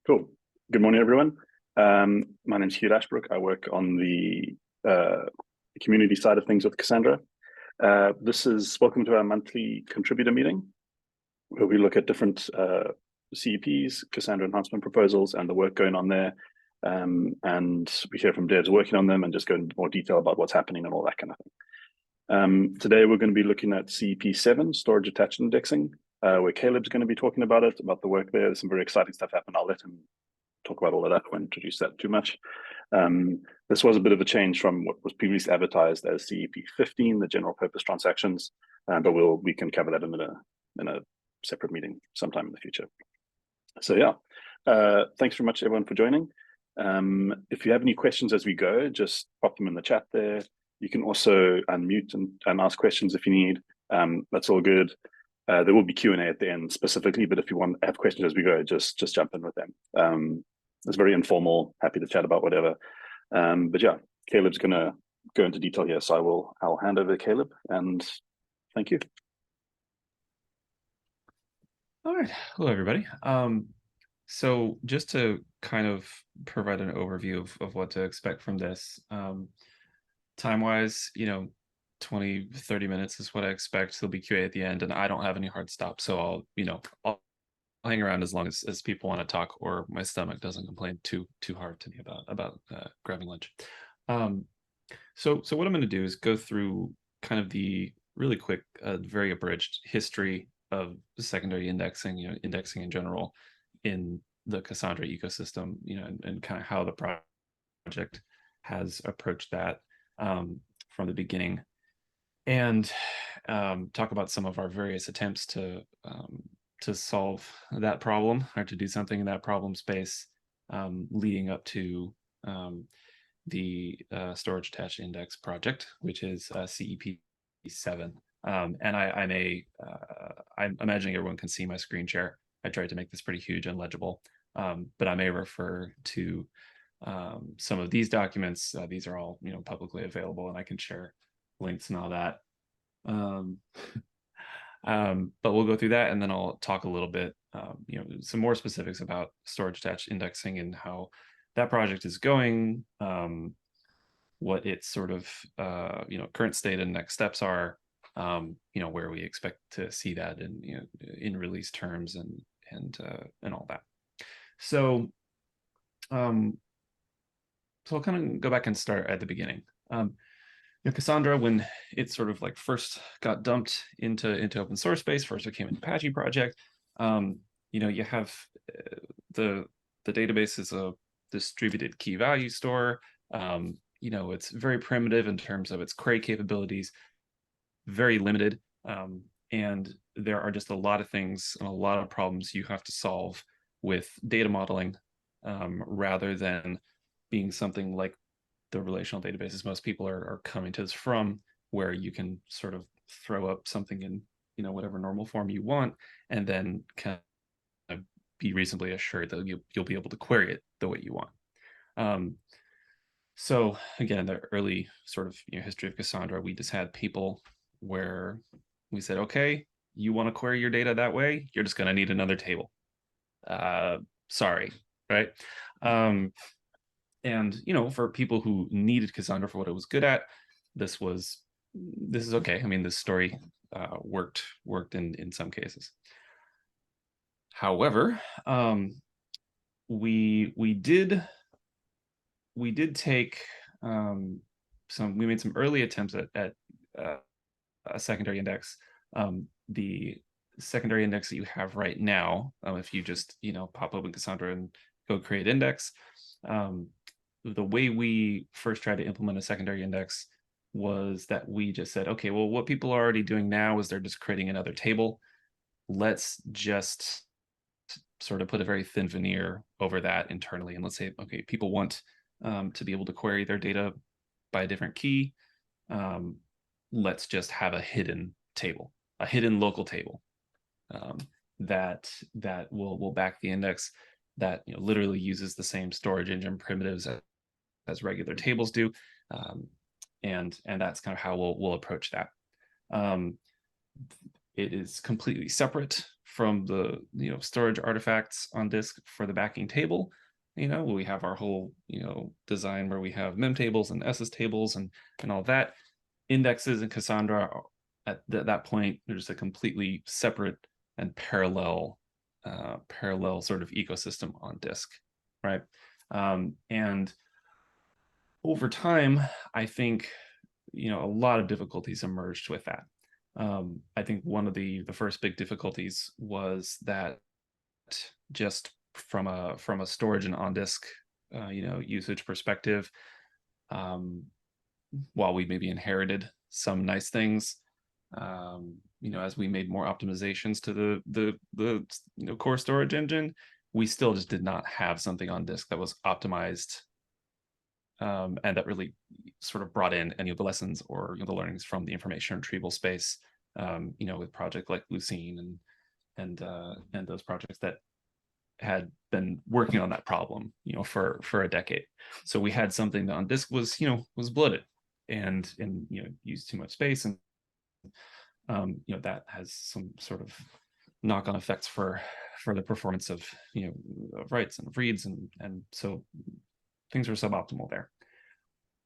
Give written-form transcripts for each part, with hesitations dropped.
Cool. Good morning, everyone. My name is Hugh Ashbrook. I work on the community side of things with Cassandra. Welcome to our monthly contributor meeting, where we look at different CEPs, Cassandra enhancement proposals, and the work going on there. And we hear from devs working on them and just go into more detail about what's happening and all that kind of thing. Today, we're going to be looking at CEP 7, storage attached indexing, where Caleb's going to be talking about the work there. There's some very exciting stuff happening. I'll let him talk about all of that. I won't introduce that too much. This was a bit of a change from what was previously advertised as CEP 15, the general purpose transactions, but we can cover that in a separate meeting sometime in the future. So yeah, thanks very much everyone for joining. If you have any questions as we go, just pop them in the chat there. You can also unmute and ask questions if you need. That's all good. There will be Q&A at the end specifically, but if you want to have questions as we go, just jump in with them. It's very informal, happy to chat about whatever. But yeah, Caleb's gonna go into detail here, so I'll hand over to Caleb, and thank you. All right, hello everybody. So just to kind of provide an overview of what to expect from this, time-wise, 20-30 minutes is what I expect. There'll be QA at the end, and I don't have any hard stops, so I'll hang around as long as people want to talk, or my stomach doesn't complain too hard to me about grabbing lunch. So what I'm going to do is go through kind of the really quick, very abridged history of secondary indexing, indexing in general in the Cassandra ecosystem, and kind of how the project has approached that from the beginning, and talk about some of our various attempts to solve that problem, or to do something in that problem space, leading up to the storage attached index project, which is CEP 7. And I'm imagining everyone can see my screen share. I tried to make this pretty huge and legible, but I may refer to some of these documents. These are all publicly available, and I can share links and all that. But we'll go through that, and then I'll talk a little bit, some more specifics about storage attached indexing and how that project is going, what its sort of current state and next steps are, where we expect to see that in release terms and all that. So I'll kind of go back and start at the beginning. Cassandra, when it sort of like first got dumped into open source space, first it came in Apache project. You have the database is a distributed key value store. It's very primitive in terms of its query capabilities, very limited, and there are just a lot of things and a lot of problems you have to solve with data modeling, rather than being something like the relational databases most people are coming to this from, where you can sort of throw up something in whatever normal form you want, and then kind of be reasonably assured that you'll be able to query it the way you want. So again, the early sort of history of Cassandra, we just had people where we said, okay, you want to query your data that way, you're just going to need another table. Sorry, right? And for people who needed Cassandra for what it was good at, this is okay. I mean, this story worked in some cases. However, we did take we made some early attempts at a secondary index. The secondary index that you have right now, if you just pop open Cassandra and go create index, the way we first tried to implement a secondary index was that we just said, okay, well, what people are already doing now is they're just creating another table. Let's just sort of put a very thin veneer over that internally, and let's say, okay, people want to be able to query their data by a different key. Let's just have a hidden table, a hidden local table that will back the index, that literally uses the same storage engine primitives as regular tables do, and that's kind of how we'll approach that. It is completely separate from the storage artifacts on disk for the backing table. We have our whole design where we have mem tables and SS tables and all that. Indexes in Cassandra at that point, there's a completely separate and parallel sort of ecosystem on disk, right? And over time, I think a lot of difficulties emerged with that. I think one of the first big difficulties was that just from a storage and on disk usage perspective, while we maybe inherited some nice things, as we made more optimizations to the core storage engine, we still just did not have something on disk that was optimized, and that really sort of brought in any of the lessons or the learnings from the information retrieval space, with project like Lucene and those projects that had been working on that problem, for a decade. So we had something that on disk was bloated and used too much space, and that has some sort of knock-on effects for the performance of of writes and of reads, and so things are suboptimal there.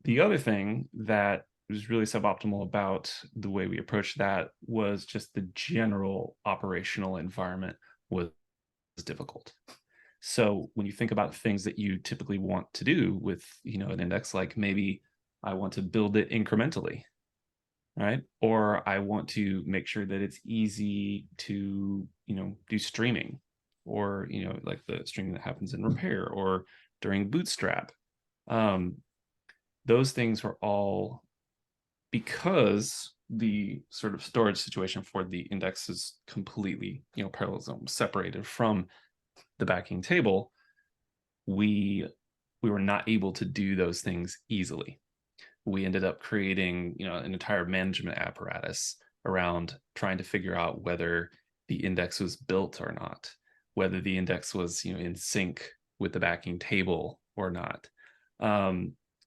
The other thing that was really suboptimal about the way we approached that was just the general operational environment was difficult. So when you think about things that you typically want to do with an index, like maybe I want to build it incrementally, right? Or I want to make sure that it's easy to do streaming, or like the streaming that happens in repair or during bootstrap. Those things were all because the sort of storage situation for the index is completely parallelism separated from the backing table. We were not able to do those things easily. We ended up creating an entire management apparatus around trying to figure out whether the index was built or not, whether the index was in sync with the backing table or not,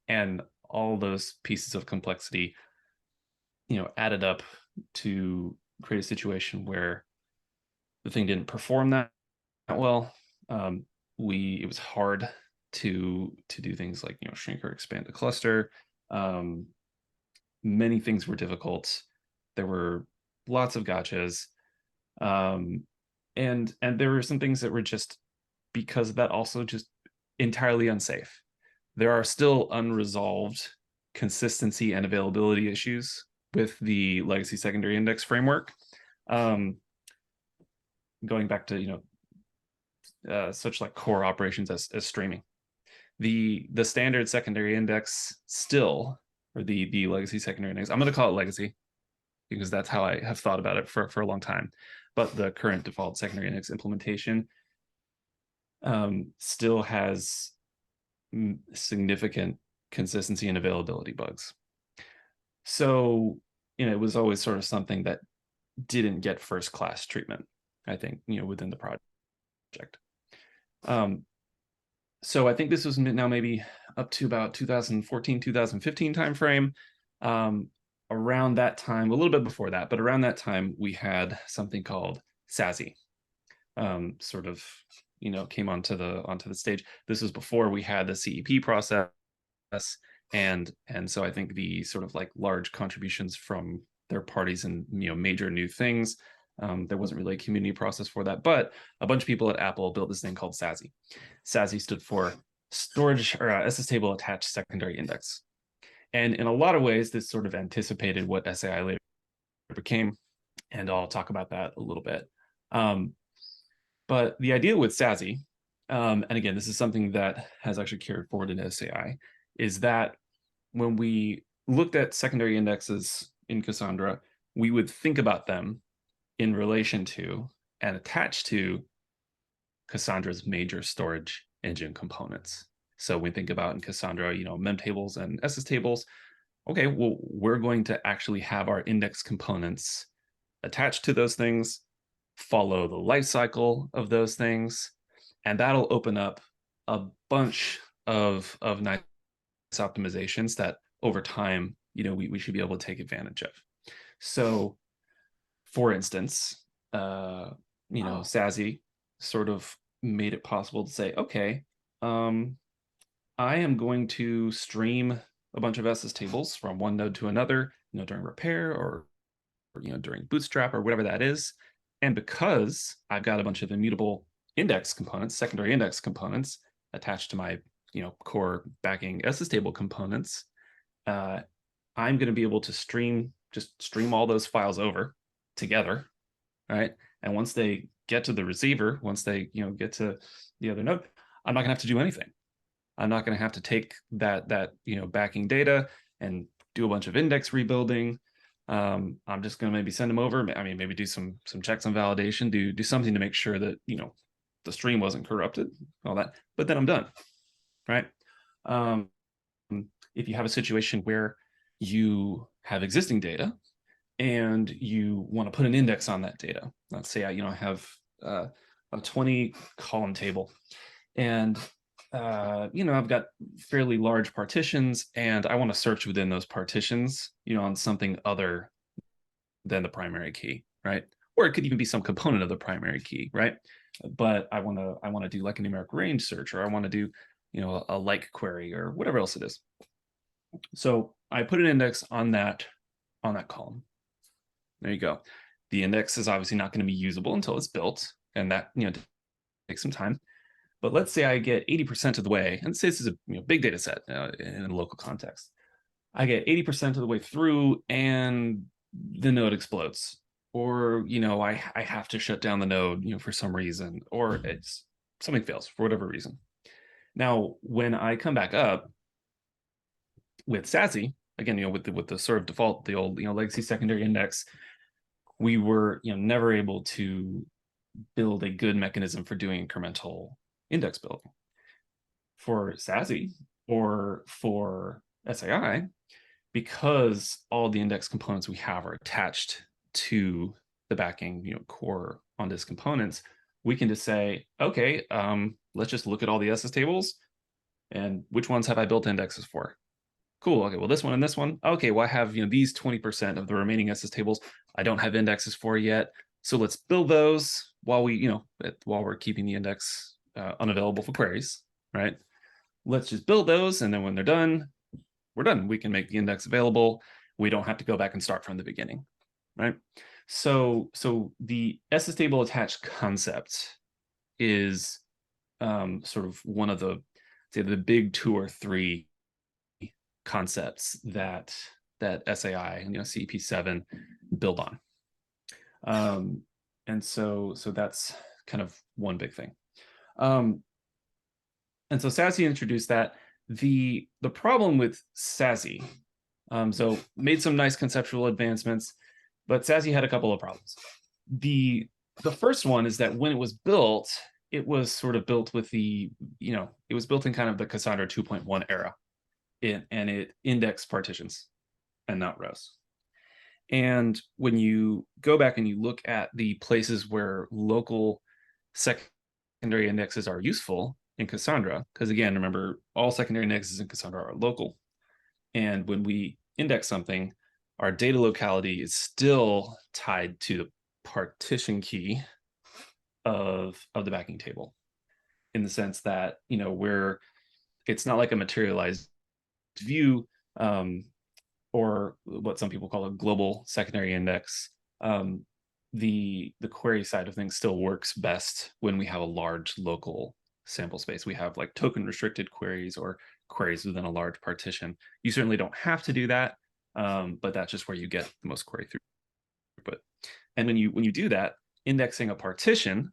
and all those pieces of complexity added up to create a situation where the thing didn't perform that well. It was hard to do things like shrink or expand a cluster. Many things were difficult. There were lots of gotchas, and there were some things that were just, because of that, also just entirely unsafe. There are still unresolved consistency and availability issues with the legacy secondary index framework, going back to such like core operations as streaming. The standard secondary index still, or the legacy secondary index, I'm going to call it legacy because that's how I have thought about it for a long time, but the current default secondary index implementation still has significant consistency and availability bugs. So it was always sort of something that didn't get first class treatment, I think, within the project. So I think this was now maybe up to about 2014, 2015 timeframe. Around that time, a little bit before that, but around that time, we had something called Sassy, sort of, came onto the stage. This was before we had the CEP process, and so I think the sort of like large contributions from their parties and major new things. There wasn't really a community process for that, but a bunch of people at Apple built this thing called Sassy. Sassy stood for Storage or SS Table Attached Secondary Index. And in a lot of ways, this sort of anticipated what SAI later became, and I'll talk about that a little bit. But the idea with Sassy, and again, this is something that has actually carried forward in SAI, is that when we looked at secondary indexes in Cassandra, we would think about them in relation to and attached to Cassandra's major storage engine components. So we think about in Cassandra, mem tables and SS tables. Okay, well, we're going to actually have our index components attached to those things, follow the life cycle of those things, and that'll open up a bunch of nice optimizations that over time, we should be able to take advantage of. So For instance, Sassy sort of made it possible to say, okay, I am going to stream a bunch of SS tables from one node to another, during repair or during bootstrap or whatever that is. And because I've got a bunch of immutable index components, secondary index components attached to my core backing SS table components, I'm going to be able to stream all those files over together, right? And once they get to the receiver, once they get to the other node, I'm not going to have to do anything. I'm not going to have to take that backing data and do a bunch of index rebuilding. I'm just going to maybe send them over. I mean, maybe do some checks on validation, do something to make sure that the stream wasn't corrupted, all that. But then I'm done, right? If you have a situation where you have existing data and you want to put an index on that data, let's say I have a 20 column table, and I've got fairly large partitions, and I want to search within those partitions, on something other than the primary key, right? Or it could even be some component of the primary key, right? But I want to do like a numeric range search, or I want to do a like query or whatever else it is. So I put an index on that column. There you go. The index is obviously not going to be usable until it's built, and that takes some time. But let's say I get 80% of the way, and say this is a big data set in a local context. I get 80% of the way through, and the node explodes, or I have to shut down the node, for some reason, or something fails for whatever reason. Now, when I come back up with Sassy, again, with the sort of default, the old legacy secondary index, we were never able to build a good mechanism for doing incremental index building. For Sassy or for SAI, because all the index components we have are attached to the backing core on disk components, we can just say, okay, let's just look at all the SS tables and which ones have I built indexes for. Cool. Okay, well, this one and this one. Okay, well, I have these 20% of the remaining SS tables I don't have indexes for yet. So let's build those while we're keeping the index unavailable for queries, right? Let's just build those, and then when they're done, we're done. We can make the index available. We don't have to go back and start from the beginning, right? So the SS table attached concept is sort of one of the big 2 or 3 concepts that SAI and CEP7 build on. And so that's kind of one big thing. And so Sassy introduced that. The problem with Sassy, so made some nice conceptual advancements, but Sassy had a couple of problems. The first one is that when it was built, it was sort of built with it was built in kind of the Cassandra 2.1 era, and it indexed partitions and not rows. And when you go back and you look at the places where local secondary indexes are useful in Cassandra, because again, remember, all secondary indexes in Cassandra are local. And when we index something, our data locality is still tied to the partition key of the backing table, in the sense that it's not like a materialized view, or what some people call a global secondary index. The query side of things still works best when we have a large local sample space. We have like token restricted queries or queries within a large partition. You certainly don't have to do that, but that's just where you get the most query throughput. And when you do that, indexing a partition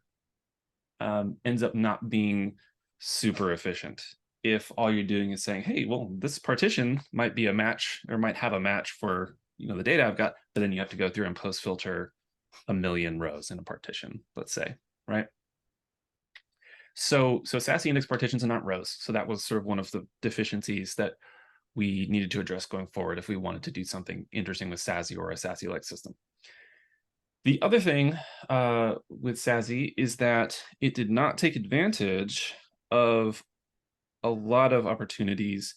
ends up not being super efficient if all you're doing is saying, hey, well, this partition might be a match or might have a match for the data I've got, but then you have to go through and post filter 1 million rows in a partition, let's say, right? So Sassy index partitions are not rows. So that was sort of one of the deficiencies that we needed to address going forward if we wanted to do something interesting with Sassy or a Sassy-like system. The other thing with Sassy is that it did not take advantage of a lot of opportunities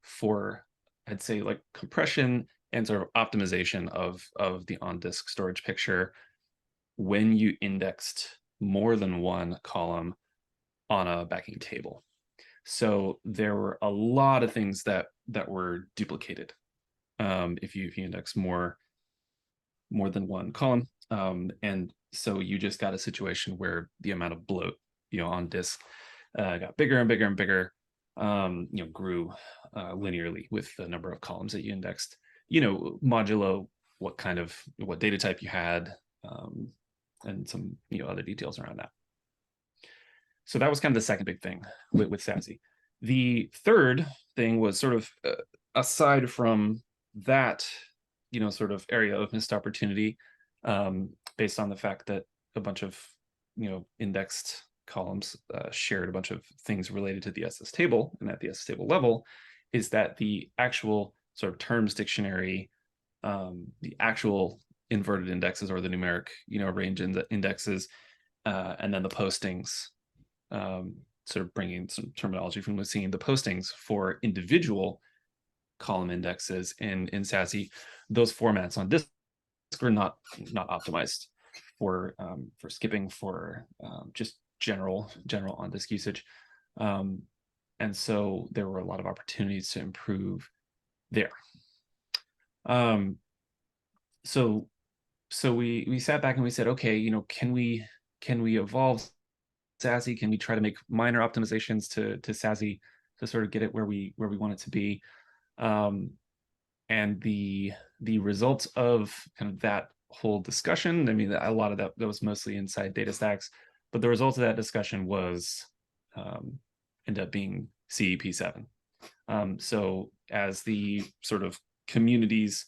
for, I'd say, like compression and sort of optimization of the on-disk storage picture when you indexed more than one column on a backing table. So there were a lot of things that were duplicated if you index more than one column, and so you just got a situation where the amount of bloat, on disk got bigger and bigger and bigger, grew linearly with the number of columns that you indexed, modulo what data type you had, and some other details around that. So that was kind of the second big thing with Sassy. The third thing was sort of aside from that, sort of area of missed opportunity, based on the fact that a bunch of, indexed columns shared a bunch of things related to the SS table, and at the SS table level, is that the actual sort of terms dictionary, the actual inverted indexes or the numeric, range in the indexes, and then the postings, sort of bringing some terminology from Lucene, the postings for individual column indexes in Sassy, those formats on disk were not optimized for skipping, for just general on disk usage, and so there were a lot of opportunities to improve there. So we sat back and we said, okay, can we evolve Sassy? Can we try to make minor optimizations to Sassy to sort of get it where we want it to be? And the results of kind of that whole discussion, I mean, a lot of that was mostly inside DataStax, but the result of that discussion was ended up being CEP7. So as the sort of community's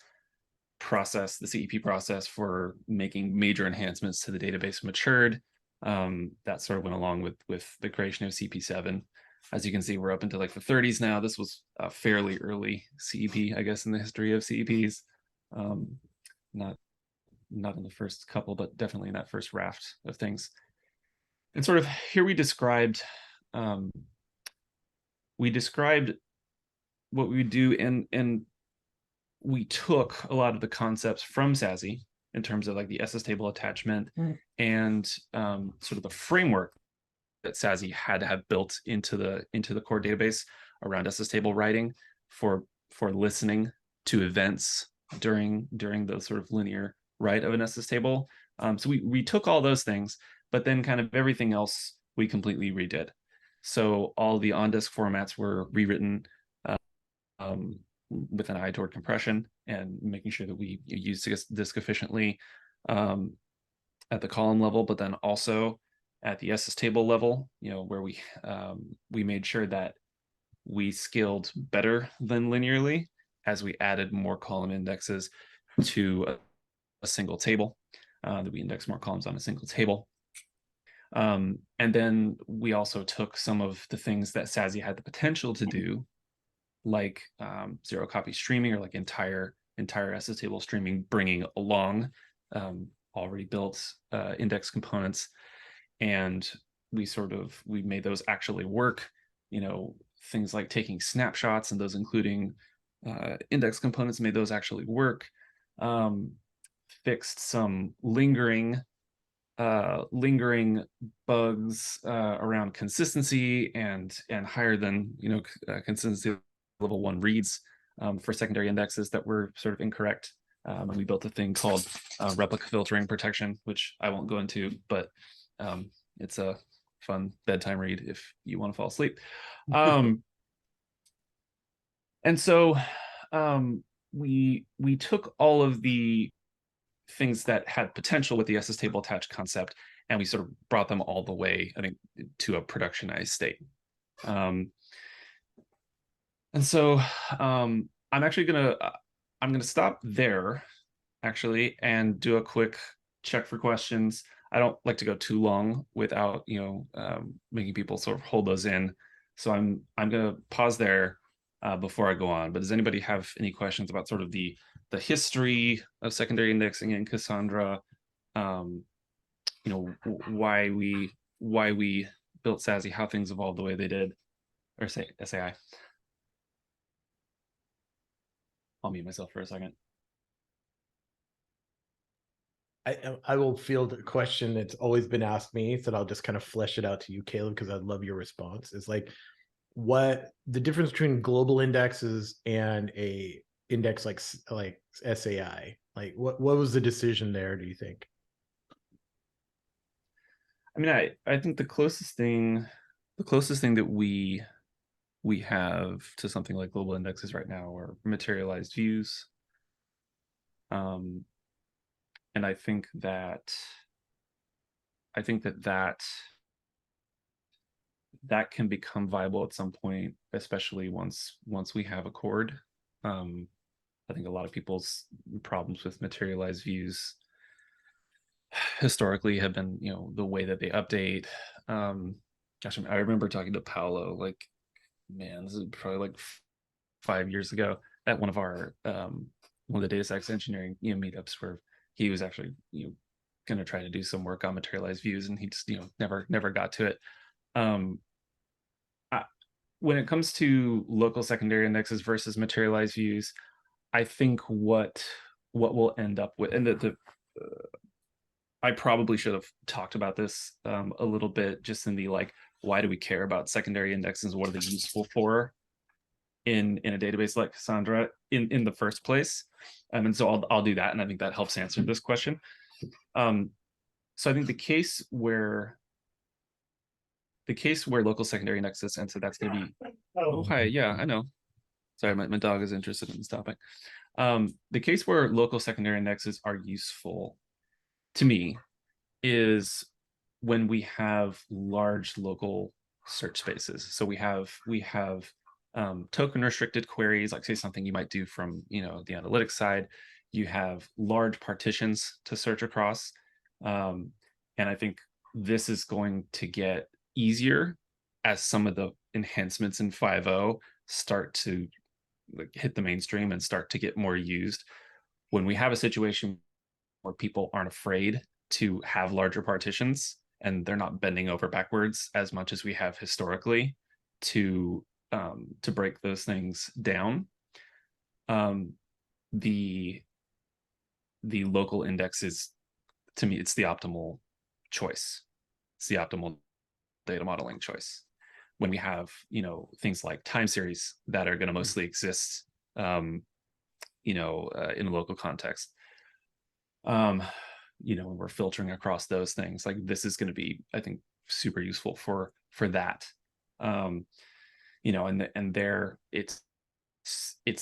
process, the CEP process for making major enhancements to the database matured, that sort of went along with the creation of CP7. As you can see, we're up into like the 30s now. This was a fairly early CEP, I guess, in the history of CEPs. Not in the first couple, but definitely in that first raft of things. And sort of here we described what we would do, and we took a lot of the concepts from Sassy in terms of like the SS table attachment and sort of the framework that Sassy had to have built into the core database around SS table writing for listening to events during the sort of linear write of an SS table. So we took all those things, but then kind of everything else we completely redid. So all the on-disk formats were rewritten with an eye toward compression and making sure that we use disk efficiently at the column level, but then also at the SS table level, where we made sure that we scaled better than linearly as we added more column indexes to a single table, that we index more columns on a single table. And then we also took some of the things that Sassy had the potential to do, like zero copy streaming, or like entire SS table streaming, bringing along already built index components, and we made those actually work. Things like taking snapshots and those including index components, made those actually work. Fixed some lingering bugs around consistency and higher than consistency level 1 reads for secondary indexes that were sort of incorrect. We built a thing called replica filtering protection, which I won't go into, but it's a fun bedtime read if you want to fall asleep. And so we took all of the things that had potential with the SS table attached concept, and we sort of brought them all the way, I think, to a productionized state. And so I'm gonna stop there, actually, and do a quick check for questions. I don't like to go too long without making people sort of hold those in, so I'm gonna pause there before I go on. But does anybody have any questions about sort of the history of secondary indexing in Cassandra? Why we built Sassy, how things evolved the way they did, or say SAI. I'll mute myself for a second. I will field a question that's always been asked me, so I'll just kind of flesh it out to you, Caleb, because I'd love your response. It's like, what the difference between global indexes and a index like SAI? Like, what was the decision there, do you think? I mean, I think the closest thing that we have to something like global indexes right now are materialized views. And I think that that can become viable at some point, especially once we have a chord. I think a lot of people's problems with materialized views historically have been, the way that they update. Gosh, I remember talking to Paolo, like, man, this is probably like 5 years ago, at one of the data science engineering meetups, where he was actually going to try to do some work on materialized views, and he just never got to it. When it comes to local secondary indexes versus materialized views, I think what we'll end up with, and I probably should have talked about this a little bit, just in the like, why do we care about secondary indexes? What are they useful for in a database like Cassandra in the first place? And so I'll do that, and I think that helps answer this question. So I think the case where local secondary indexes, and so that's going to be, oh hi, yeah, I know. Sorry, my dog is interested in this topic. The case where local secondary indexes are useful to me is when we have large local search spaces. So we have token restricted queries, like say something you might do from the analytics side. You have large partitions to search across, and I think this is going to get easier as some of the enhancements in 5.0 start to hit the mainstream and start to get more used. When we have a situation where people aren't afraid to have larger partitions, and they're not bending over backwards as much as we have historically to break those things down, the local index is, to me, it's the optimal choice. It's the optimal data modeling choice. When we have things like time series that are going to mostly exist in a local context, when we're filtering across those things, like this is going to be, I think, super useful for that. And there it's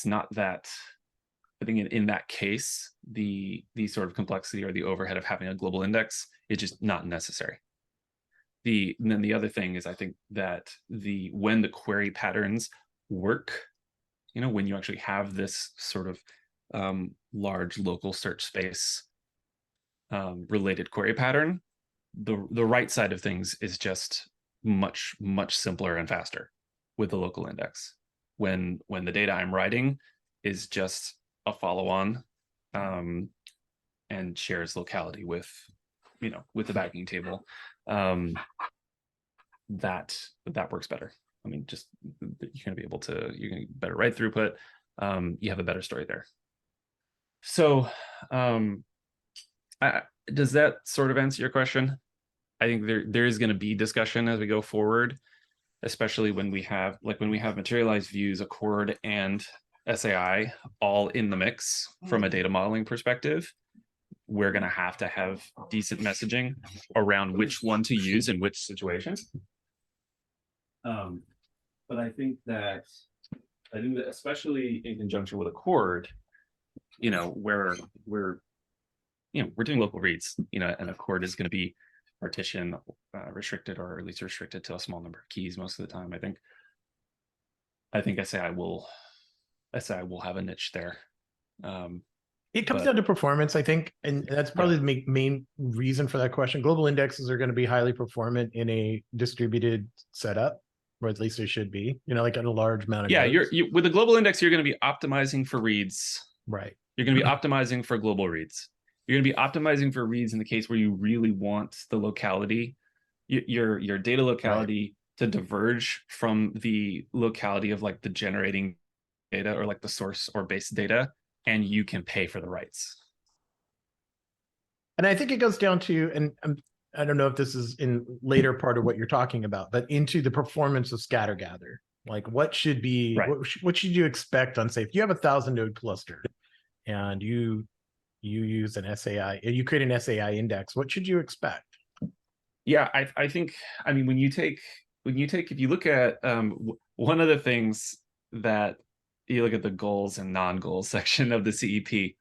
not that, I think in that case, the sort of complexity or the overhead of having a global index is just not necessary. And then the other thing is, I think that when the query patterns work, when you actually have this sort of large local search space related query pattern, the right side of things is just much simpler and faster with the local index. When the data I'm writing is just a follow-on and shares locality with the backing table, that works better. I mean, just you're going to get better write throughput. You have a better story there. So does that sort of answer your question? I think there is going to be discussion as we go forward, especially when we have materialized views, a chord, and SAI all in the mix from a data modeling perspective. We're going to have decent messaging around which one to use in which situation. But I think that especially in conjunction with a chord, where we're doing local reads, and a chord is going to be partition restricted, or at least restricted to a small number of keys most of the time. I think SAI will have a niche there. It comes down to performance, I think, and that's probably the main reason for that question. Global indexes are going to be highly performant in a distributed setup, or at least they should be, like in a large amount of nodes. With a global index, you're going to be optimizing for reads. Right. You're going to be optimizing for global reads. You're going to be optimizing for reads in the case where you really want the locality, your data locality, to diverge from the locality of like the generating data, or like the source or base data, and you can pay for the rights. And I think it goes down to, and I don't know if this is in later part of what you're talking about, but into the performance of scatter gather. Like what should be, Right. what should you expect on, say, if you have 1,000 node cluster and you use an SAI, you create an SAI index, what should you expect? Yeah, I think, I mean, when you take, if you look at one of the things that you look at the goals and non-goals section of the CEP,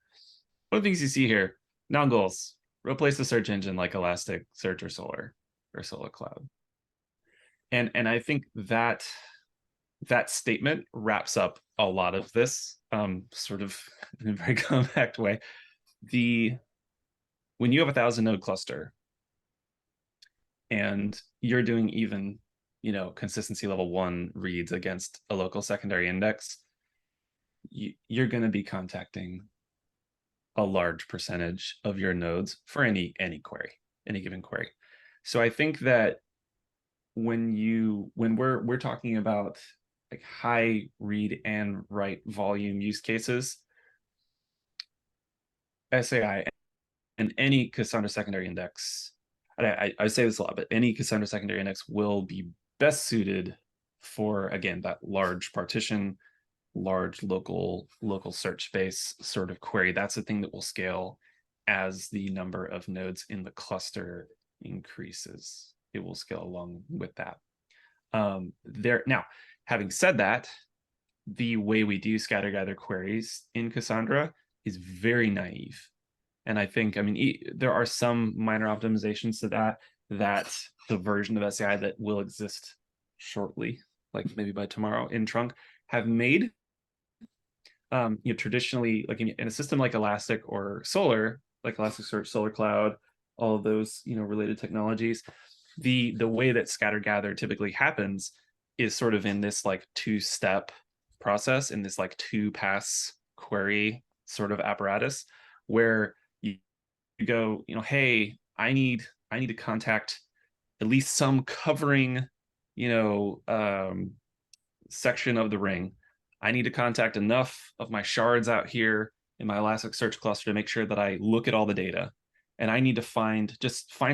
one of the things you see here, non-goals, replace the search engine like Elasticsearch or Solar Cloud. And I think that statement wraps up a lot of this, sort of in a very compact way. When you have 1,000 node cluster and you're doing even, consistency level 1 reads against a local secondary index, you're going to be contacting a large percentage of your nodes for any query, any given query. So I think that when we're talking about like high read and write volume use cases, SAI and any Cassandra secondary index, I say this a lot, but any Cassandra secondary index will be best suited for, again, that large partition, large local search space sort of query. That's the thing that will scale as the number of nodes in the cluster increases. It will scale along with that. Now, having said that, the way we do scatter gather queries in Cassandra is very naive. And I think, I mean, there are some minor optimizations to that the version of SAI that will exist shortly, like maybe by tomorrow in trunk, have made. Traditionally, like in a system like Elastic or Solar, like Elasticsearch, Solar Cloud, all of those, related technologies, the way that scatter gather typically happens is sort of in this like 2-step process, in this like 2-pass query sort of apparatus, where you go, hey, I need to contact at least some covering, section of the ring. I need to contact enough of my shards out here in my Elasticsearch cluster to make sure that I look at all the data. And I need to find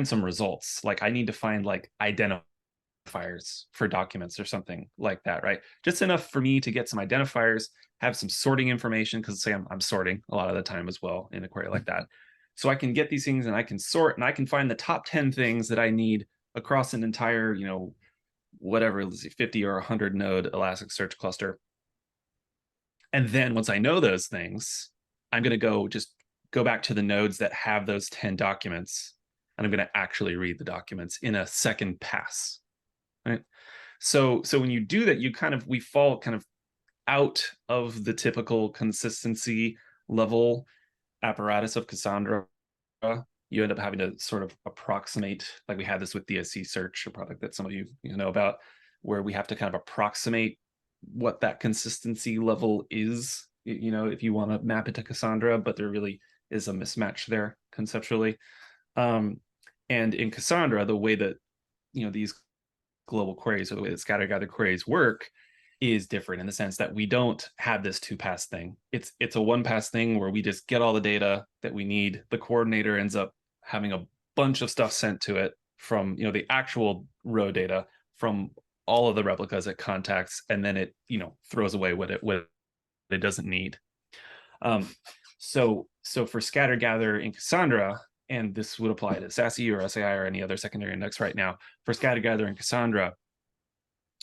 some results. Like I need to find like identifiers for documents or something like that, right? Just enough for me to get some identifiers, have some sorting information, because say I'm sorting a lot of the time as well in a query like that. So I can get these things and I can sort and I can find the top 10 things that I need across an entire, whatever, let's see, 50 or 100 node Elasticsearch cluster. And then once I know those things, I'm going to go back to the nodes that have those 10 documents, and I'm going to actually read the documents in a second pass, right? So when you do that, we fall kind of out of the typical consistency level apparatus of Cassandra. You end up having to sort of approximate, like we had this with DSC search, a product that some of you know about, where we have to kind of approximate what that consistency level is, if you want to map it to Cassandra, but there really is a mismatch there conceptually. And in Cassandra, the way that, these global queries, or the way that scatter gather queries work, is different in the sense that we don't have this 2-pass thing. It's a 1-pass thing where we just get all the data that we need. The coordinator ends up having a bunch of stuff sent to it from, the actual row data from all of the replicas it contacts, and then it, throws away what it doesn't need. So for scatter gather in Cassandra, and this would apply to Sassy or SAI or any other secondary index right now, for scatter gather in Cassandra,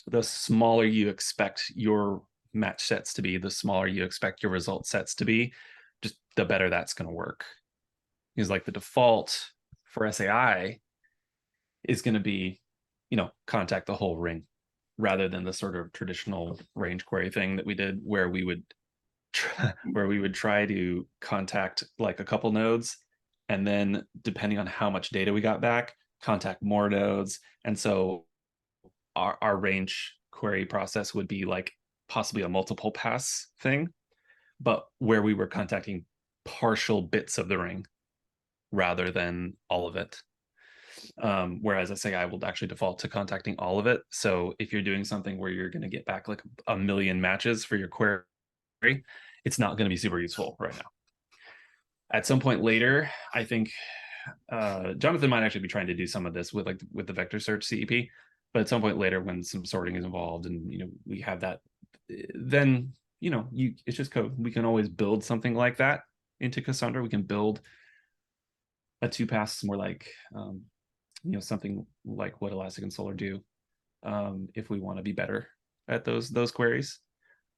the smaller you expect your match sets to be, the smaller you expect your result sets to be, just the better that's going to work. Because like the default for SAI is going to be, contact the whole ring, rather than the sort of traditional range query thing that we did, where we would try to contact like a couple nodes, and then depending on how much data we got back, contact more nodes. And so our range query process would be like possibly a multiple pass thing, but where we were contacting partial bits of the ring rather than all of it. Whereas SAI will actually default to contacting all of it. So if you're doing something where you're going to get back like 1 million matches for your query, it's not going to be super useful right now. At some point later, I think Jonathan might actually be trying to do some of this with the vector search CEP, but at some point later when some sorting is involved and we have that, then it's just code. We can always build something like that into Cassandra. We can build a 2-pass more like something like what Elastic and Solar do, if we want to be better at those queries.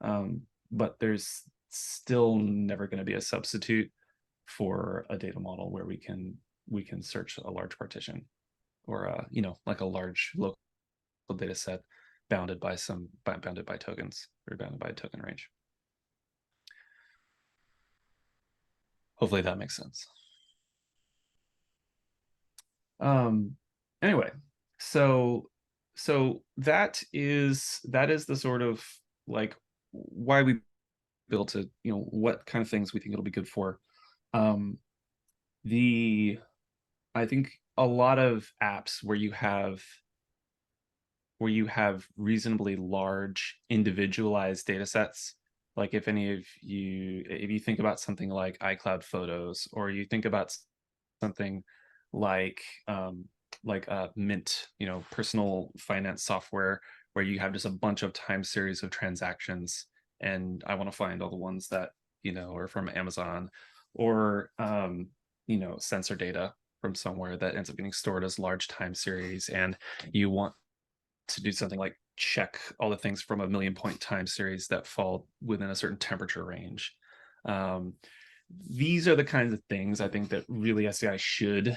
But there's still never going to be a substitute for a data model where we can search a large partition, or like a large local data set bounded by tokens, or bounded by a token range. Hopefully that makes sense. Anyway, so that is the sort of like why we built it, what kind of things we think it'll be good for. I think a lot of apps where you have reasonably large individualized data sets, like if you think about something like iCloud Photos, or you think about something like Mint, personal finance software, where you have just a bunch of time series of transactions, and I want to find all the ones that are from Amazon, or sensor data from somewhere that ends up getting stored as large time series, and you want to do something like check all the things from a 1,000,000 point time series that fall within a certain temperature range. These are the kinds of things I think that really SAI should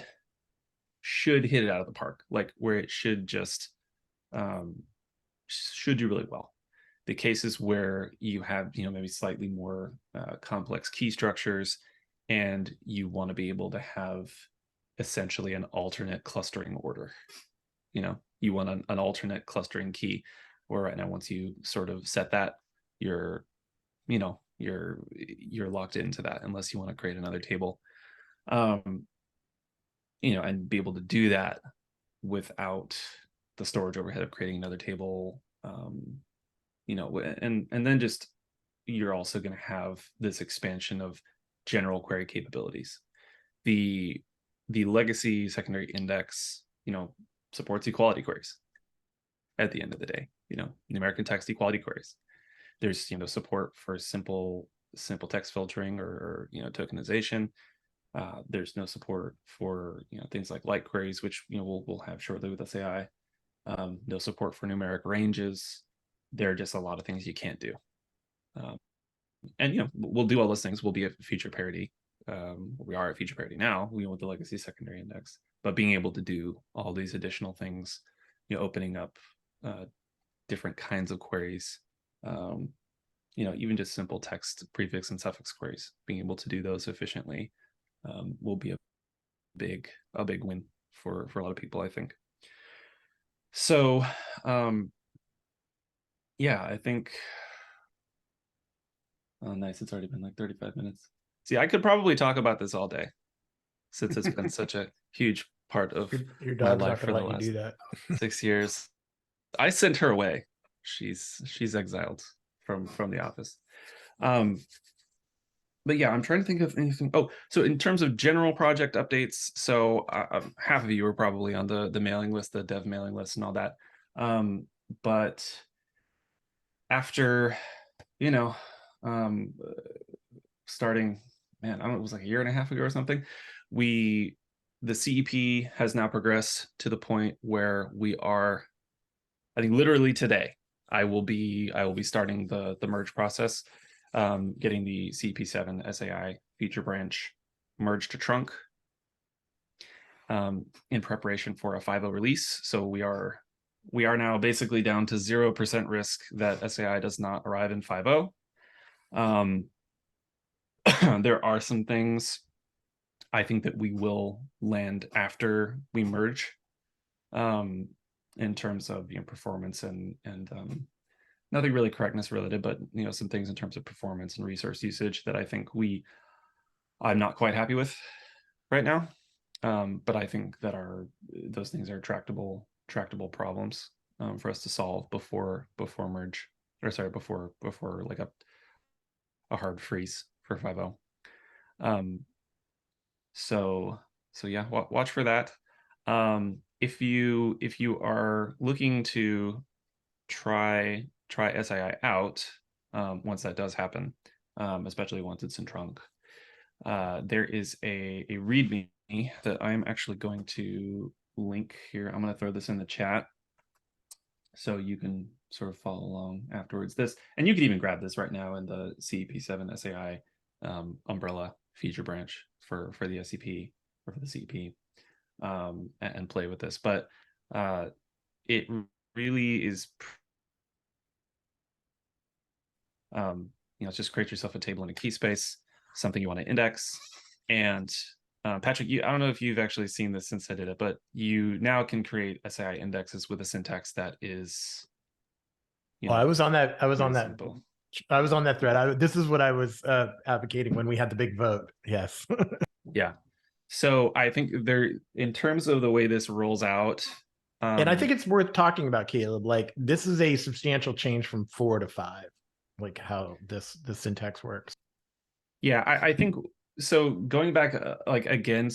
hit it out of the park, like where it should just should do really well. The cases where you have maybe slightly more complex key structures, and you want to be able to have essentially an alternate clustering order. You want an alternate clustering key, where right now once you sort of set that, you're locked into that unless you want to create another table. And be able to do that without the storage overhead of creating another table. And then just you're also going to have this expansion of general query capabilities. The legacy secondary index, supports equality queries at the end of the day, numeric text equality queries. There's support for simple text filtering or tokenization. There's no support for things like light queries, which we'll have shortly with SAI. No support for numeric ranges. There are just a lot of things you can't do. And we'll do all those things. We'll be at feature parity. We are at feature parity now, with the legacy secondary index. But being able to do all these additional things, opening up different kinds of queries, even just simple text prefix and suffix queries, being able to do those efficiently will be a big win for a lot of people, I think. So yeah, I think, oh nice, it's already been like 35 minutes. See, I could probably talk about this all day, since it's been such a huge part of your my dog's life not for gonna the let last you do that. 6 years. I sent her away. She's exiled from the office. But yeah, I'm trying to think of anything. Oh, so in terms of general project updates, so half of you are probably on the mailing list, the dev mailing list and all that. But after, starting, man, I don't know, it was like a year and a half ago or something, the CEP has now progressed to the point where we are, I think literally today, I will be starting the merge process, getting the CP7 SAI feature branch merged to trunk, in preparation for a 5.0 release. So we are now basically down to 0% risk that SAI does not arrive in 5.0. There are some things I think that we will land after we merge, in terms of performance and nothing really correctness related, but some things in terms of performance and resource usage that I think I'm not quite happy with right now. But I think that those things are tractable problems for us to solve before merge, or sorry, before like a hard freeze for 5.0. So so yeah, watch for that. If you are looking to try SII out, once that does happen, especially once it's in trunk, there is a README that I'm actually going to link here. I'm going to throw this in the chat so you can sort of follow along afterwards. This, and you can even grab this right now in the CEP7 SAI umbrella feature branch for the SEP or for the CEP, and play with this. But it really is, it's just create yourself a table in a key space, something you want to index. And Patrick, I don't know if you've actually seen this since I did it, but you now can create SAI indexes with a syntax that is, I was on that. I was on that. simple. I was on that thread. This is what I was advocating when we had the big vote. Yes. Yeah. So I think there, in terms of the way this rolls out, and I think it's worth talking about, Caleb. Like, this is a substantial change from 4 to 5, like how the syntax works. Yeah, I think so. Going back, like again,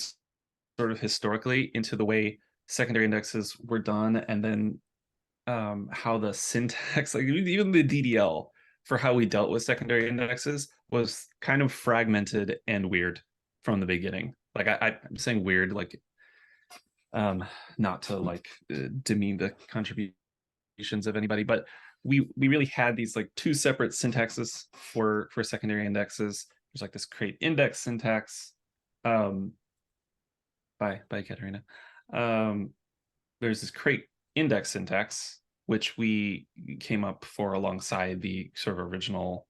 sort of historically into the way secondary indexes were done, and then how the syntax, like even the DDL for how we dealt with secondary indexes was kind of fragmented and weird from the beginning. Like I'm saying weird, like not to like demean the contributions of anybody, but we really had these like two separate syntaxes for secondary indexes. There's like this create index syntax, by Katerina. There's this create index syntax, which we came up for alongside the sort of original,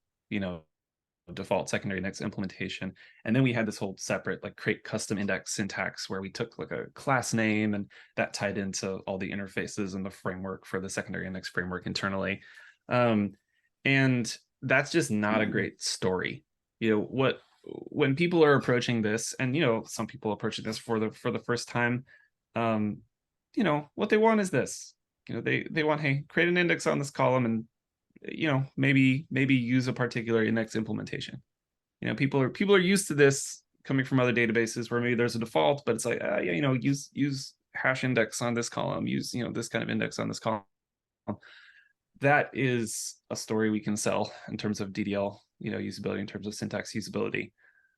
default secondary index implementation. And then we had this whole separate like create custom index syntax where we took like a class name and that tied into all the interfaces and the framework for the secondary index framework internally. And that's just not a great story. When people are approaching this, and some people approaching this for the first time, what they want is this. They want, hey, create an index on this column and maybe use a particular index implementation. People are used to this coming from other databases where maybe there's a default, but it's like, use hash index on this column, use this kind of index on this column. That is a story we can sell in terms of DDL, usability, in terms of syntax usability.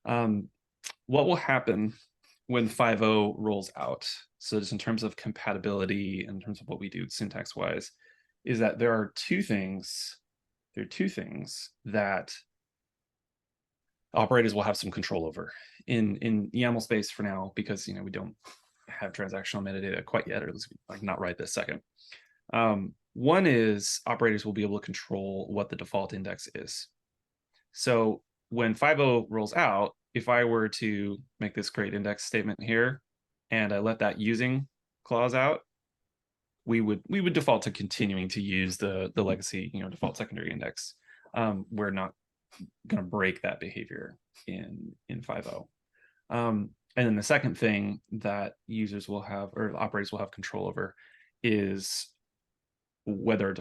What will happen when 5.0 rolls out, so just in terms of compatibility, in terms of what we do syntax wise, is that there are two things that operators will have some control over in YAML space for now, because we don't have transactional metadata quite yet, or at least like not right this second. One is operators will be able to control what the default index is. So when 5.0 rolls out, if I were to make this create index statement here and I let that using clause out, we would default to continuing to use the legacy default secondary index. We're not going to break that behavior in 5.0. And then the second thing that users will have, or operators will have control over, is whether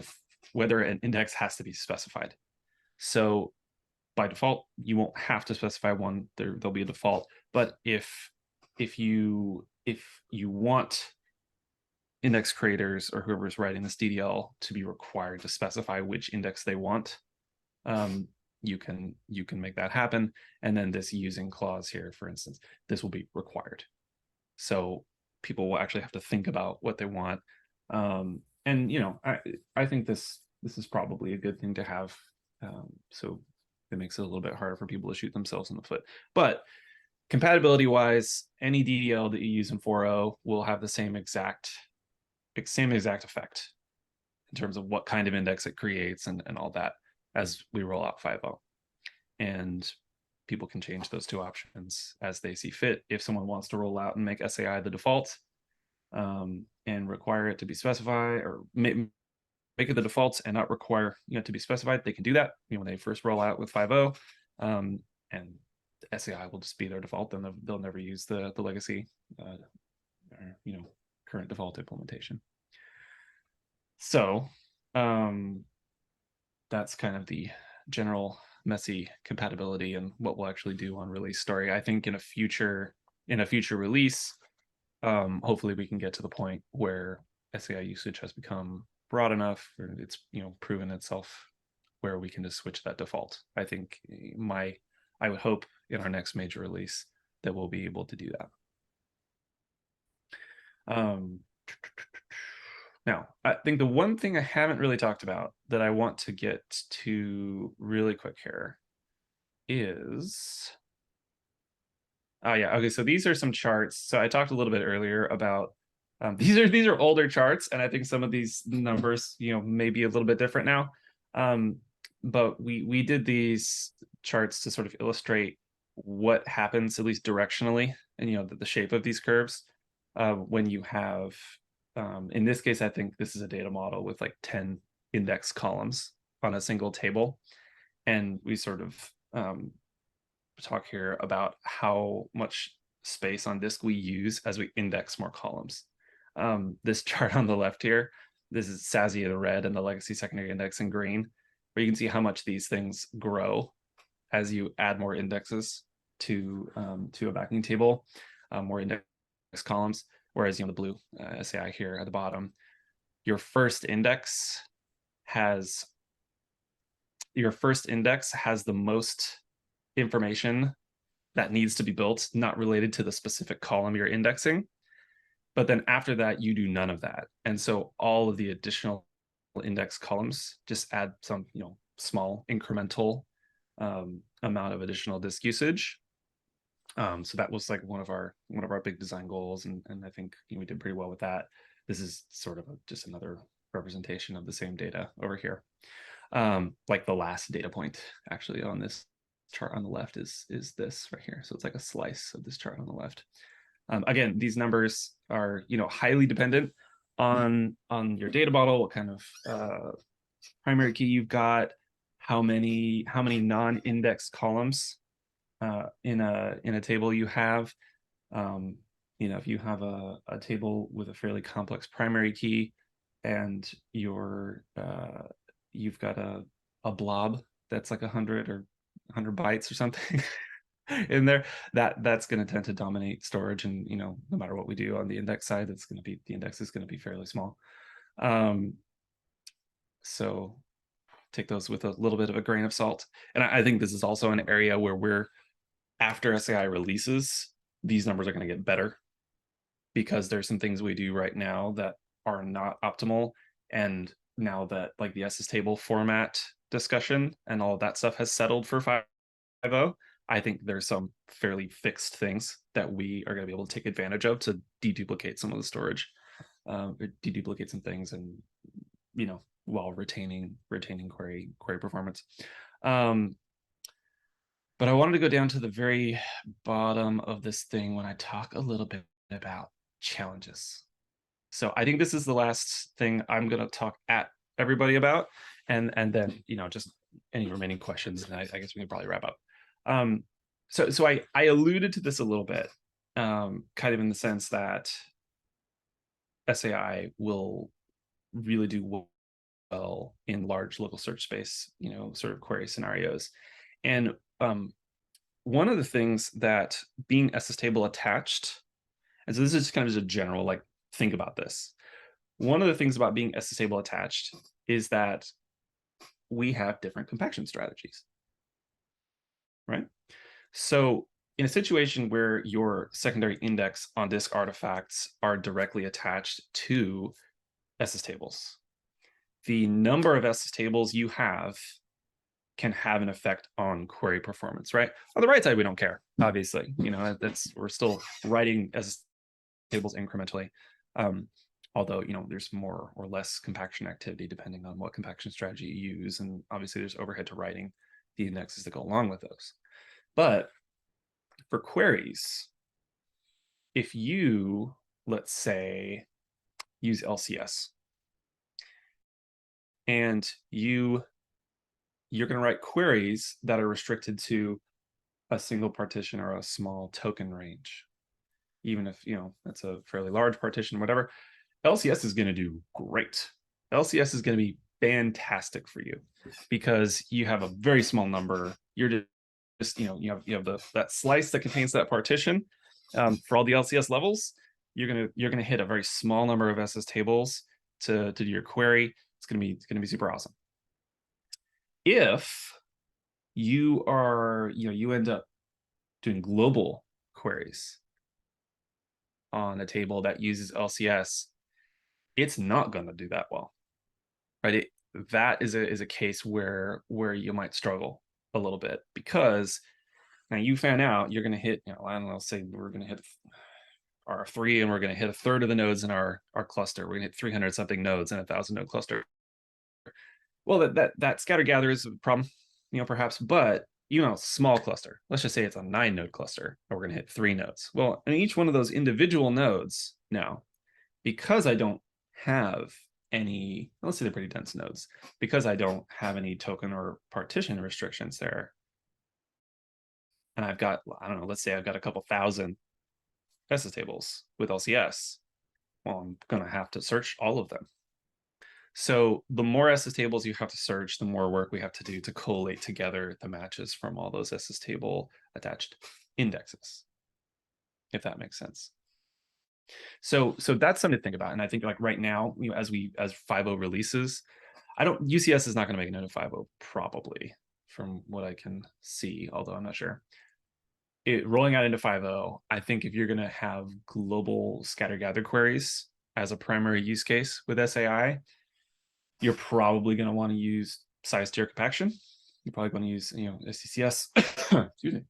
an index has to be specified. So by default, you won't have to specify one. There'll be a default. But if you want index creators or whoever's writing this DDL to be required to specify which index they want, you can make that happen. And then this using clause here, for instance, this will be required. So people will actually have to think about what they want. And I think this is probably a good thing to have. So it makes it a little bit harder for people to shoot themselves in the foot. But compatibility wise, any DDL that you use in 4.0 will have the same exact effect in terms of what kind of index it creates and all that as we roll out 5.0. And people can change those two options as they see fit. If someone wants to roll out and make SAI the default, and require it to be specified, or make it the defaults and not require to be specified, they can do that when they first roll out with 5.0, and SAI will just be their default. Then they'll never use the legacy current default implementation. So that's kind of the general messy compatibility and what we'll actually do on release story. I think in a future in a future release, hopefully we can get to the point where SAI usage has become broad enough, or it's proven itself, where we can just switch that default. I think I would hope in our next major release that we'll be able to do that. Now, I think the one thing I haven't really talked about that I want to get to really quick here is, oh yeah, okay. So these are some charts. So I talked a little bit earlier about these are older charts, and I think some of these numbers, may be a little bit different now. But we did these charts to sort of illustrate what happens, at least directionally, and the shape of these curves when you have, in this case, I think this is a data model with like 10 index columns on a single table, and we sort of talk here about how much space on disk we use as we index more columns. This chart on the left here, this is Sassy in red and the legacy secondary index in green, where you can see how much these things grow as you add more indexes to a backing table, more index columns. Whereas the blue SAI here at the bottom, your first index has the most information that needs to be built, not related to the specific column you're indexing. But then after that, you do none of that. And so all of the additional index columns just add some, small incremental amount of additional disk usage. So that was like one of our big design goals, and I think we did pretty well with that. This is sort of just another representation of the same data over here. Like the last data point actually on this chart on the left is this right here. So it's like a slice of this chart on the left. Again, these numbers are highly dependent on your data model, what kind of primary key you've got, how many non-index columns in a table you have. If you have a table with a fairly complex primary key, and you've got a blob that's like 100 or 100 bytes or something in there, that's going to tend to dominate storage. And no matter what we do on the index side, the index is going to be fairly small. So take those with a little bit of a grain of salt. And I think this is also an area where after SAI releases, these numbers are going to get better, because there's some things we do right now that are not optimal. And now that like the SS table format discussion and all of that stuff has settled for 5.0, I think there's some fairly fixed things that we are going to be able to take advantage of to deduplicate some of the storage, or deduplicate some things, and while retaining query performance. But I wanted to go down to the very bottom of this thing when I talk a little bit about challenges. So I think this is the last thing I'm going to talk at everybody about, and then just any remaining questions, and I guess we can probably wrap up. So I alluded to this a little bit, kind of in the sense that SAI will really do well in large local search space, sort of query scenarios. And one of the things that being SS table attached, and so this is kind of just a general, like, think about this. One of the things about being SS table attached is that we have different compaction strategies, right? So in a situation where your secondary index on disk artifacts are directly attached to SS tables, the number of SS tables you have can have an effect on query performance, right? On the right side, we don't care, obviously. We're still writing SS tables incrementally. Although, there's more or less compaction activity depending on what compaction strategy you use. And obviously there's overhead to writing the indexes that go along with those. But for queries, if you, let's say, use LCS, and you're going to write queries that are restricted to a single partition or a small token range, even if, that's a fairly large partition, whatever, LCS is going to do great. LCS is going to be fantastic for you, because you have a very small number. You're just, you have that slice that contains that partition, For all the LCS levels, you're gonna hit a very small number of SS tables to do your query. It's gonna be super awesome. If you are, you end up doing global queries on a table that uses LCS, it's not going to do that well, right? That is a case where you might struggle a little bit, because now you found out you're going to hit, I don't know, say we're going to hit R3 and we're going to hit a third of the nodes in our cluster. We're going to hit 300 something nodes in a 1,000 node cluster. Well, that scatter gather is a problem, perhaps, but small cluster. Let's just say it's a 9 node cluster, and we're going to hit 3 nodes. Well, in each one of those individual nodes now, because I don't have any, let's say they're pretty dense nodes, because I don't have any token or partition restrictions there, and I've got, I don't know, let's say I've got a couple thousand SS tables with LCS, well, I'm going to have to search all of them. So the more SS tables you have to search, the more work we have to do to collate together the matches from all those SS table attached indexes, if that makes sense. So that's something to think about. And I think like right now, as 5.0 releases, UCS is not going to make it into 5.0 probably, from what I can see, although I'm not sure. Rolling out into 5.0, I think if you're going to have global scatter gather queries as a primary use case with SAI, you're probably going to want to use size tier compaction. You're probably going to use, STCS. Excuse me.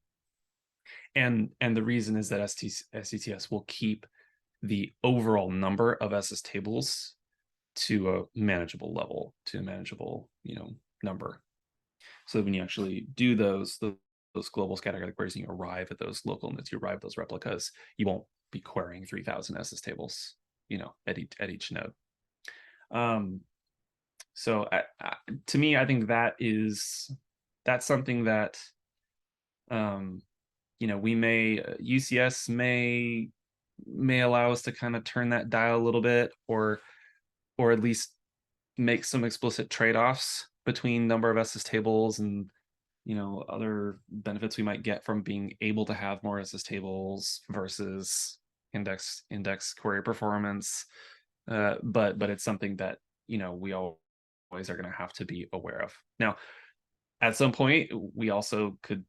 And the reason is that STCS will keep the overall number of SS tables to a manageable level, to a manageable, number. So when you actually do those global scatter queries and you arrive at those local nodes, you arrive at those replicas, you won't be querying 3,000 SS tables, at each node. So to me, I think that's something that, UCS may allow us to kind of turn that dial a little bit, or at least make some explicit trade-offs between number of SS tables and, other benefits we might get from being able to have more SS tables versus index query performance. But it's something that, we always are going to have to be aware of. Now, at some point, we also could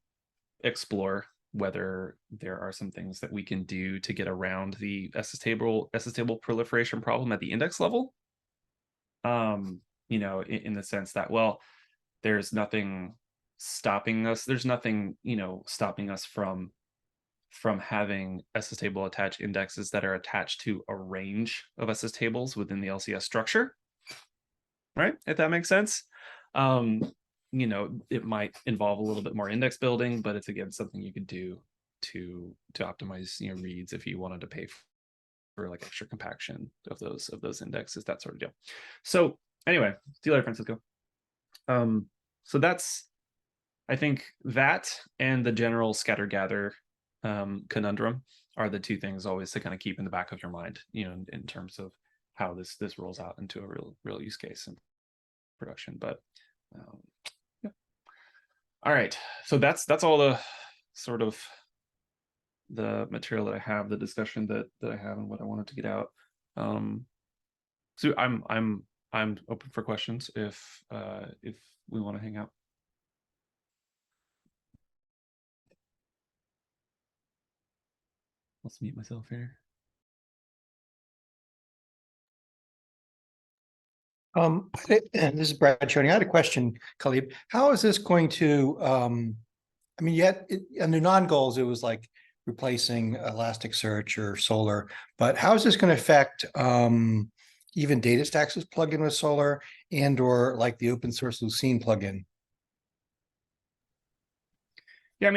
explore whether there are some things that we can do to get around the SS table proliferation problem at the index level. In the sense that, well, there's nothing stopping us. There's nothing, stopping us from having SS table attached indexes that are attached to a range of SS tables within the LCS structure. Right? If that makes sense. It might involve a little bit more index building, but it's again something you could do to optimize, reads if you wanted to pay for like extra compaction of those indexes, that sort of deal. So anyway, see you later, Francisco. So that's, I think that and the general scatter gather conundrum are the two things always to kind of keep in the back of your mind, in terms of how this rolls out into a real use case in production. But yeah. All right, so that's all the sort of the material that I have, the discussion that I have, and what I wanted to get out. So I'm open for questions if we want to hang out. Let's mute myself here. This is Brad Choney. I had a question, Khalib. How is this going to, under non-goals, it was like replacing Elasticsearch or Solar, but how is this going to affect even DataStax's plugin with Solar or like the open source Lucene plugin? Yeah,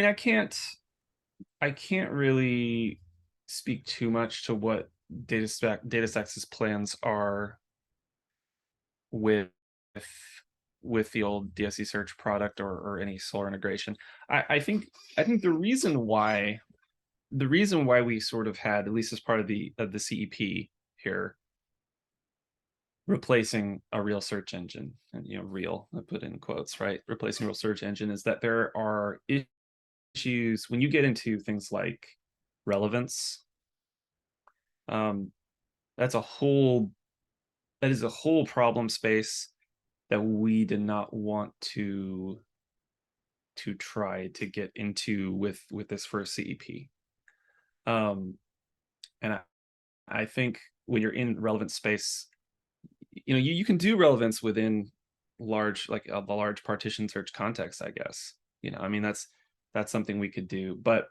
I can't really speak too much to what DataStax's plans are with the old DSC search product or any Solar integration. I think the reason why we sort of had, at least as part of the CEP here, replacing a real search engine, and real, I put in quotes, right, replacing a real search engine, is that there are issues when you get into things like relevance. That is a whole problem space that we did not want to try to get into with this first CEP. And I think when you're in relevance space, you know, you can do relevance within large, like the large partition search context, I guess. You know, I mean, that's something we could do, but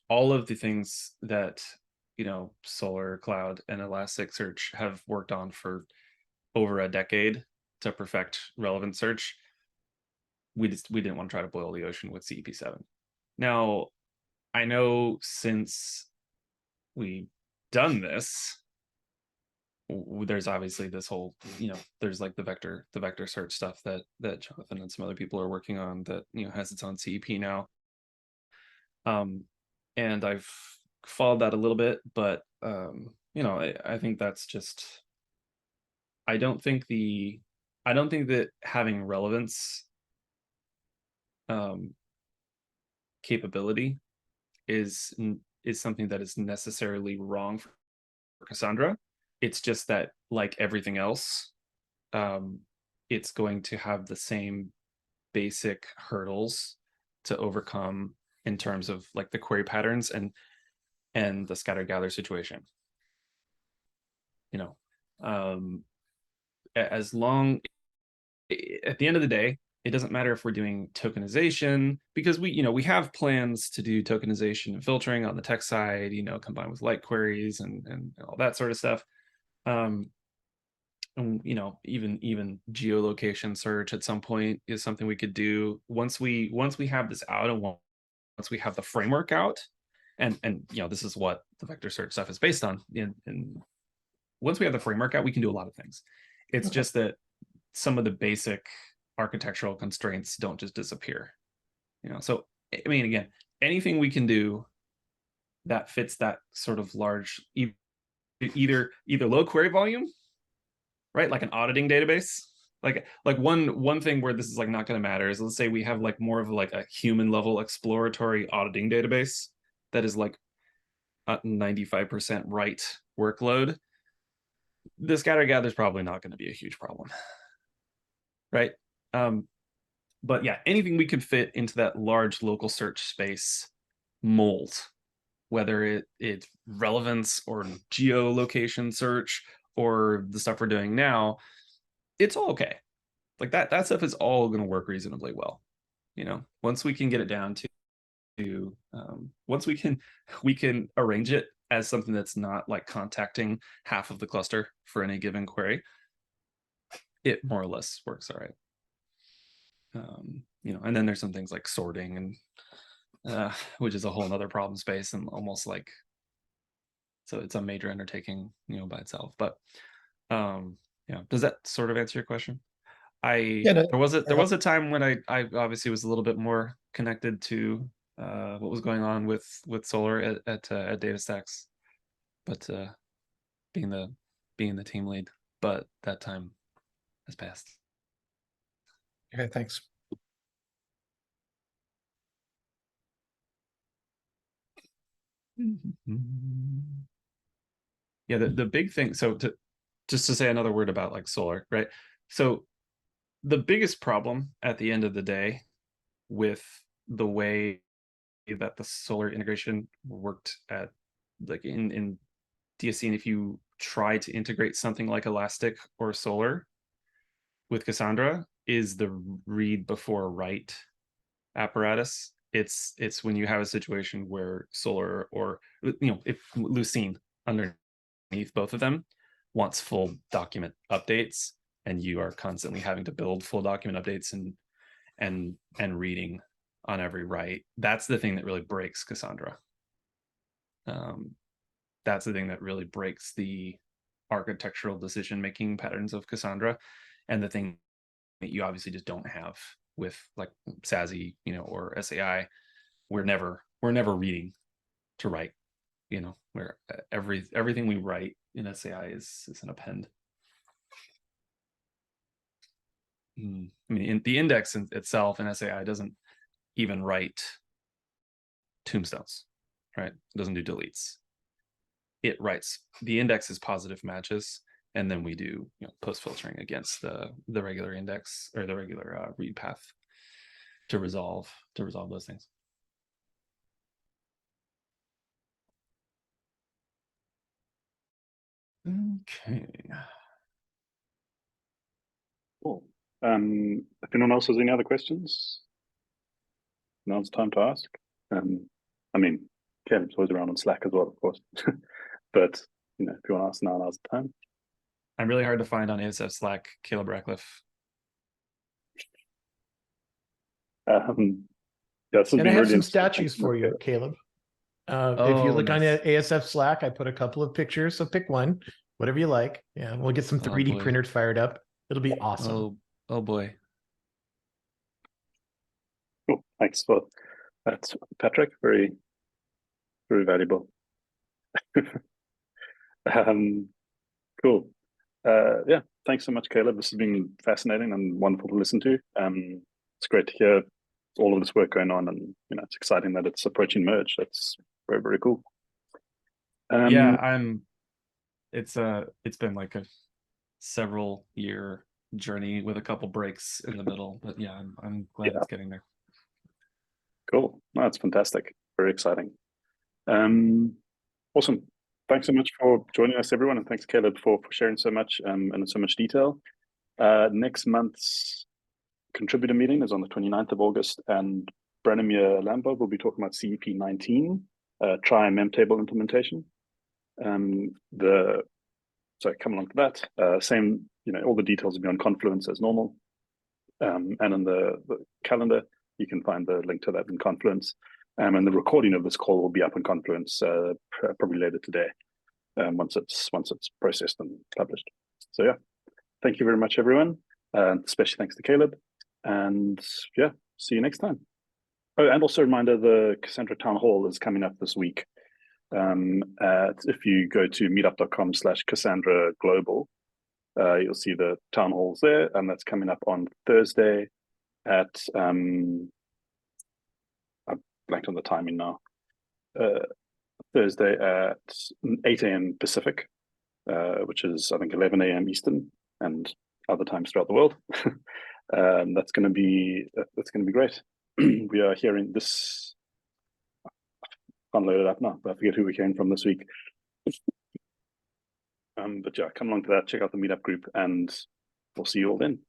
all of the things that, you know, Solar, Cloud, and Elasticsearch have worked on for over a decade to perfect relevant search, we didn't want to try to boil the ocean with CEP7. Now, I know since we've done this, there's obviously this whole, you know, there's like the vector search stuff that Jonathan and some other people are working on that, you know, has its own CEP now. And I've followed that a little bit, but you know, I think that's just, I don't think that having relevance capability is something that is necessarily wrong for Cassandra. It's just that, like everything else, it's going to have the same basic hurdles to overcome in terms of like the query patterns and the scatter gather situation. You know, as long, at the end of the day, it doesn't matter if we're doing tokenization, because we have plans to do tokenization and filtering on the text side, you know, combined with light queries and all that sort of stuff. And, you know, even geolocation search at some point is something we could do once we have this out, and once we have the framework out, and you know, this is what the vector search stuff is based on. And once we have the framework out, we can do a lot of things. It's just that some of the basic architectural constraints don't just disappear, you know. So I mean, again, anything we can do that fits that sort of large, either low query volume, right, like an auditing database, like one thing where this is like not going to matter is, let's say we have like more of like a human level exploratory auditing database that is like a 95% right workload. The scatter gather is probably not going to be a huge problem, right? But yeah, anything we could fit into that large local search space mold, whether it's relevance or geolocation search or the stuff we're doing now, it's all okay. Like that stuff is all going to work reasonably well, you know, once we can get it down to once we can arrange it as something that's not like contacting half of the cluster for any given query, it more or less works all right. You know, and then there's some things like sorting and which is a whole nother problem space, and almost like, so it's a major undertaking, you know, by itself. But yeah, does that sort of answer your question? There was a time when I obviously was a little bit more connected to what was going on with Solar at DataStax, but being the team lead, but that time has passed. Okay, thanks. Yeah, the big thing, so just to say another word about like Solar, right? So the biggest problem at the end of the day with the way that the Solar integration worked at like in DSC, and if you try to integrate something like Elastic or Solar with Cassandra, is the read before write apparatus. It's when you have a situation where Solar, or you know, if Lucene underneath both of them wants full document updates, and you are constantly having to build full document updates and reading on every write, that's the thing that really breaks Cassandra. That's the thing that really breaks the architectural decision-making patterns of Cassandra, and the thing that you obviously just don't have with like Sassy, you know, or SAI. We're never reading to write, you know, where everything we write in SAI is an append. I mean, in the index itself in SAI doesn't even write tombstones. right? It doesn't do deletes. It writes the index is positive matches, and then we do post filtering against the regular index or the regular read path to resolve those things. Okay. Cool. If anyone else has any other questions, now's the time to ask. I mean, Kevin's always around on Slack as well, of course. But if you want to ask now, now's the time. I'm really hard to find on ASF Slack, Caleb Ratcliffe. Yeah, this has And been I have really some interesting. statues for you, Caleb. If you look on nice. ASF Slack, I put a couple of pictures, so pick one, whatever you like. Yeah, we'll get some 3D boy. printers fired up. It'll be awesome. Oh boy. Cool. Thanks for that, Patrick. Very, very valuable. Cool. Yeah, thanks so much, Caleb. This has been fascinating and wonderful to listen to. It's great to hear all of this work going on, and it's exciting that it's approaching merge. That's very, very cool. Yeah, it's been like a several year journey with a couple breaks in the middle, but yeah, I'm glad it's getting there. Cool. No, that's fantastic. Very exciting. Awesome. Thanks so much for joining us, everyone, and thanks, Caleb, for sharing so much and in so much detail. Next month's contributor meeting is on the 29th of August, and Branimir Lambov will be talking about CEP 19, try memtable implementation. So come along to that. Same, all the details will be on Confluence as normal. And in the calendar, you can find the link to that in Confluence. And the recording of this call will be up in Confluence probably later today, once it's processed and published. So yeah, thank you very much, everyone. Especially thanks to Caleb. And yeah, see you next time. Oh, and also a reminder, the Cassandra Town Hall is coming up this week. If you go to meetup.com/Cassandra Global, you'll see the town halls there, and that's coming up on Thursday at I blanked on the timing now. Thursday at 8 a.m. Pacific, which is I think 11 a.m. Eastern and other times throughout the world. That's going to be great. We are hearing this. Can't load it up now, but I forget who we're hearing from this week. But yeah, come along to that, check out the meetup group, and we'll see you all then.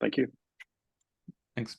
Thank you. Thanks.